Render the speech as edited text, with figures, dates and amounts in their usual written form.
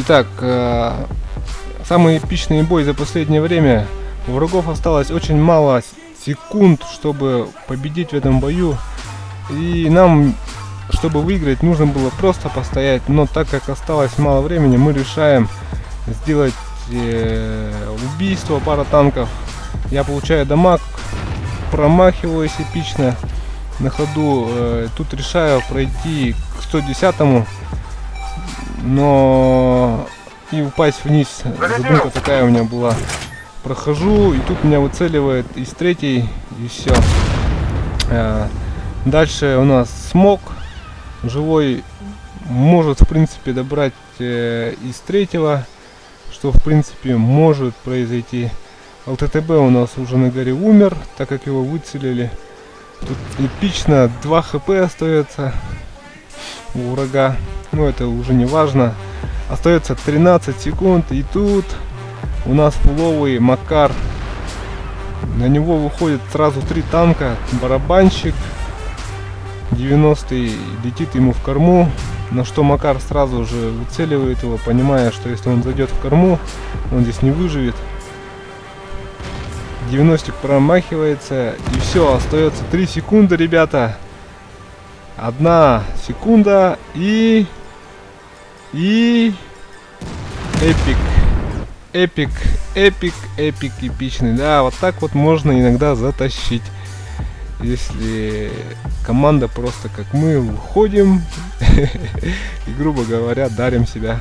Итак, самый эпичный бой за последнее время. У врагов осталось очень мало секунд, чтобы победить в этом бою. И нам, чтобы выиграть, нужно было просто постоять. Но так как осталось мало времени, мы решаем сделать убийство пара танков. Я получаю дамаг, промахиваюсь эпично на ходу. Тут решаю пройти к 110-му, но и упасть вниз. Задумка такая у меня была. Прохожу, и тут меня выцеливает из третьей, и все. Дальше у нас смог. Живой может в принципе добрать из третьего, что в принципе может произойти. ЛТТБ у нас уже на горе умер, так как его выцелили. Тут эпично 2 хп остается у врага, но это уже не важно. Остается 13 секунд, и тут у нас фуловый Макар. На него выходит сразу 3 танка. Барабанщик 90-й летит ему в корму, на что Макар сразу же выцеливает его, понимая, что если он зайдет в корму, он здесь не выживет. 90-ик промахивается, и все, остается 3 секунды, ребята. 1 секунда, и эпик, эпичный. Да, вот так вот можно иногда затащить. Если команда просто как мы выходим и, грубо говоря, дарим себя.